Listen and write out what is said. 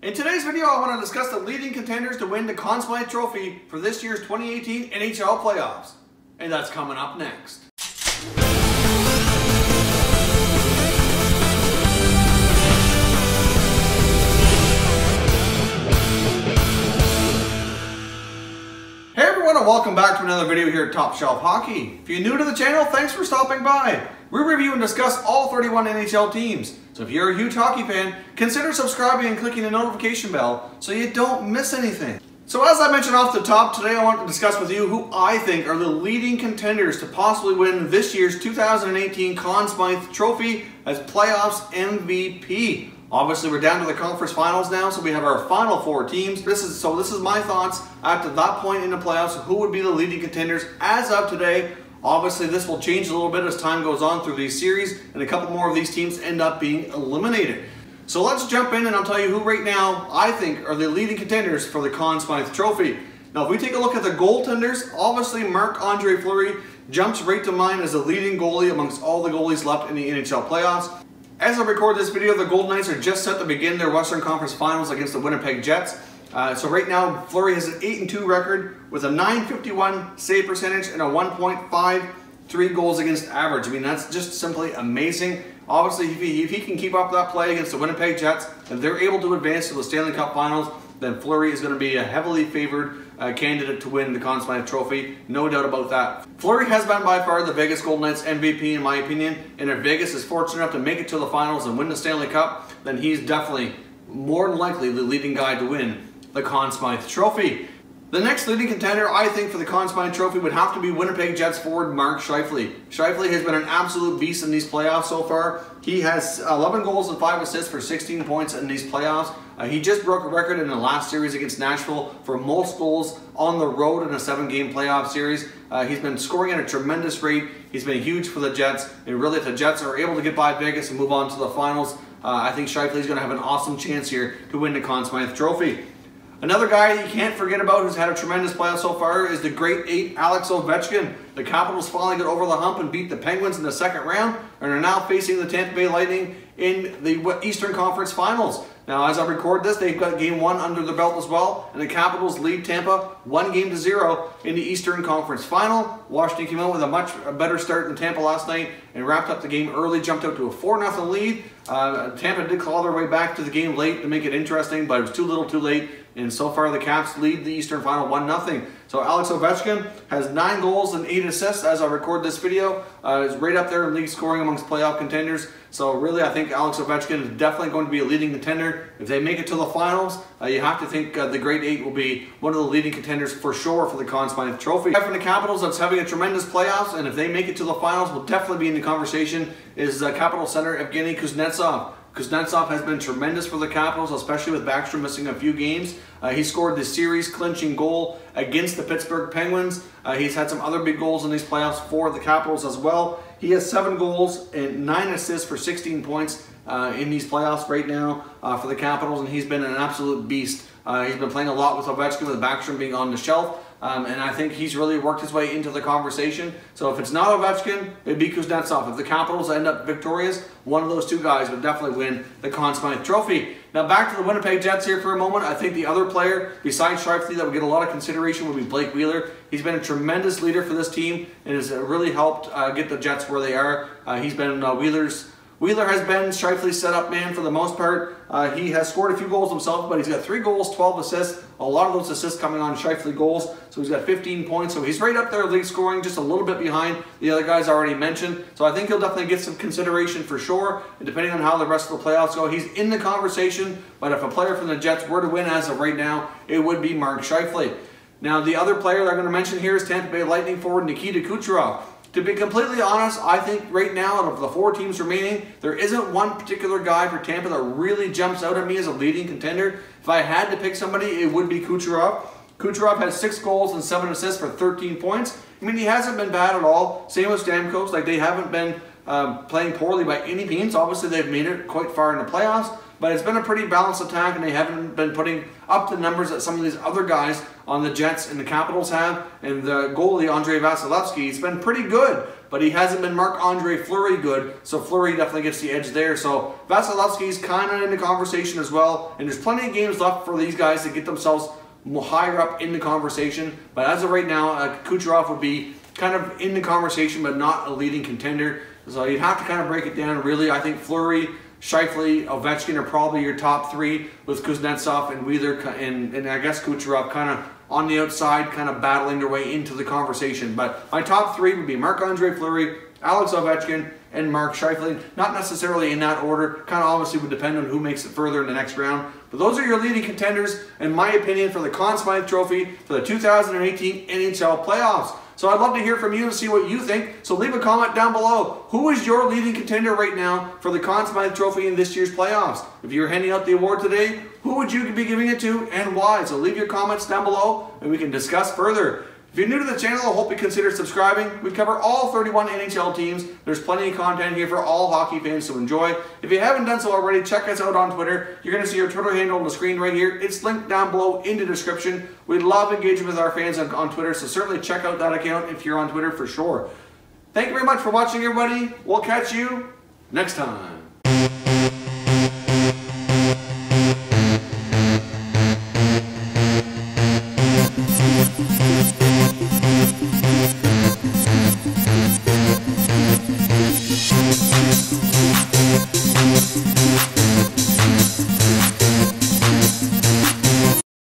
In today's video, I want to discuss the leading contenders to win the Conn Smythe Trophy for this year's 2018 NHL Playoffs. And that's coming up next. Hey everyone, and welcome back to another video here at Top Shelf Hockey. If you're new to the channel, thanks for stopping by. We review and discuss all 31 NHL teams. So if you're a huge hockey fan, consider subscribing and clicking the notification bell so you don't miss anything. So as I mentioned off the top, today I want to discuss with you who I think are the leading contenders to possibly win this year's 2018 Conn Smythe Trophy as Playoffs MVP. Obviously, we're down to the conference finals now, so we have our final four teams. This is my thoughts at that point in the playoffs. Who would be the leading contenders as of today? Obviously, this will change a little bit as time goes on through these series, and a couple more of these teams end up being eliminated. So let's jump in and I'll tell you who right now I think are the leading contenders for the Conn Smythe Trophy. Now, if we take a look at the goaltenders, obviously Marc-Andre Fleury jumps right to mind as the leading goalie amongst all the goalies left in the NHL playoffs. As I record this video, the Golden Knights are just set to begin their Western Conference Finals against the Winnipeg Jets. So right now, Fleury has an 8-2 record with a .951 save percentage and a 1.53 goals against average. I mean, that's just simply amazing. Obviously, if he can keep up that play against the Winnipeg Jets, if they're able to advance to the Stanley Cup Finals, then Fleury is going to be a heavily favored candidate to win the Conn Smythe Trophy. No doubt about that. Fleury has been by far the Vegas Golden Knights MVP in my opinion, and if Vegas is fortunate enough to make it to the finals and win the Stanley Cup, then he's definitely more than likely the leading guy to win the Conn Smythe Trophy. The next leading contender, I think, for the Conn Smythe Trophy would have to be Winnipeg Jets forward Marc Scheifele. Scheifele has been an absolute beast in these playoffs so far. He has 11 goals and 5 assists for 16 points in these playoffs. He just broke a record in the last series against Nashville for most goals on the road in a 7-game playoff series. He's been scoring at a tremendous rate. He's been huge for the Jets. And really, if the Jets are able to get by Vegas and move on to the finals, I think Scheifele is going to have an awesome chance here to win the Conn Smythe Trophy. Another guy you can't forget about who's had a tremendous playoff so far is the great 8, Alex Ovechkin. The Capitals finally got over the hump and beat the Penguins in the second round and are now facing the Tampa Bay Lightning in the Eastern Conference Finals. Now, as I record this, they've got Game 1 under their belt as well, and the Capitals lead Tampa 1-0 in the Eastern Conference Final. Washington came out with a much better start than Tampa last night and wrapped up the game early, jumped out to a 4-0 lead. Tampa did claw their way back to the game late to make it interesting, but it was too little too late. And so far, the Caps lead the Eastern Final 1-0. So Alex Ovechkin has 9 goals and 8 assists as I record this video. Is right up there in league scoring amongst playoff contenders. So really, I think Alex Ovechkin is definitely going to be a leading contender. If they make it to the finals, you have to think the Great 8 will be one of the leading contenders for sure for the Conn Smythe Trophy. From the Capitals, that's having a tremendous playoffs, and if they make it to the finals, will definitely be in the conversation, is Capital center Evgeny Kuznetsov. Kuznetsov has been tremendous for the Capitals, especially with Backstrom missing a few games. He scored the series-clinching goal against the Pittsburgh Penguins. He's had some other big goals in these playoffs for the Capitals as well. He has 7 goals and 9 assists for 16 points in these playoffs right now for the Capitals, and he's been an absolute beast. He's been playing a lot with Ovechkin, with Backstrom being on the shelf. And I think he's really worked his way into the conversation. So if it's not Ovechkin, it'd be Kuznetsov. If the Capitals end up victorious, one of those two guys would definitely win the Conn Smythe Trophy. Now back to the Winnipeg Jets here for a moment. I think the other player besides Scheifele that would get a lot of consideration would be Blake Wheeler. He's been a tremendous leader for this team and has really helped get the Jets where they are. He's been Wheeler has been Scheifele's setup man for the most part. He has scored a few goals himself, but he's got 3 goals, 12 assists. A lot of those assists coming on Scheifele goals. So he's got 15 points. So he's right up there league scoring, just a little bit behind the other guys already mentioned. So I think he'll definitely get some consideration for sure. And depending on how the rest of the playoffs go, he's in the conversation. But if a player from the Jets were to win as of right now, it would be Marc Scheifele. Now the other player that I'm going to mention here is Tampa Bay Lightning forward Nikita Kucherov. To be completely honest, I think right now, out of the 4 teams remaining, there isn't one particular guy for Tampa that really jumps out at me as a leading contender. If I had to pick somebody, it would be Kucherov. Kucherov has 6 goals and 7 assists for 13 points. I mean, he hasn't been bad at all. Same with Stamkos. Like, they haven't been playing poorly by any means. Obviously, they've made it quite far in the playoffs. But it's been a pretty balanced attack, and they haven't been putting up the numbers that some of these other guys on the Jets and the Capitals have. And the goalie, Andrei Vasilevsky, he's been pretty good. but he hasn't been Marc-Andre Fleury good, so Fleury definitely gets the edge there. So Vasilevsky's kind of in the conversation as well, and there's plenty of games left for these guys to get themselves higher up in the conversation. But as of right now, Kucherov would be kind of in the conversation, but not a leading contender. So you'd have to kind of break it down. Really, I think Fleury, Scheifele, Ovechkin are probably your top three, with Kuznetsov and Wheeler and I guess Kucherov kind of on the outside, kind of battling their way into the conversation. But my top three would be Marc-Andre Fleury, Alex Ovechkin, and Mark Scheifele. Not necessarily in that order. Kind of obviously would depend on who makes it further in the next round. But those are your leading contenders, in my opinion, for the Conn Smythe Trophy for the 2018 NHL Playoffs. So I'd love to hear from you and see what you think. So leave a comment down below. Who is your leading contender right now for the Conn Smythe Trophy in this year's playoffs? If you're handing out the award today, who would you be giving it to and why? So leave your comments down below and we can discuss further. If you're new to the channel, I hope you consider subscribing. We cover all 31 NHL teams. There's plenty of content here for all hockey fans to enjoy. If you haven't done so already, check us out on Twitter. You're going to see our Twitter handle on the screen right here. It's linked down below in the description. We love engaging with our fans on Twitter, so certainly check out that account if you're on Twitter for sure. Thank you very much for watching, everybody. We'll catch you next time.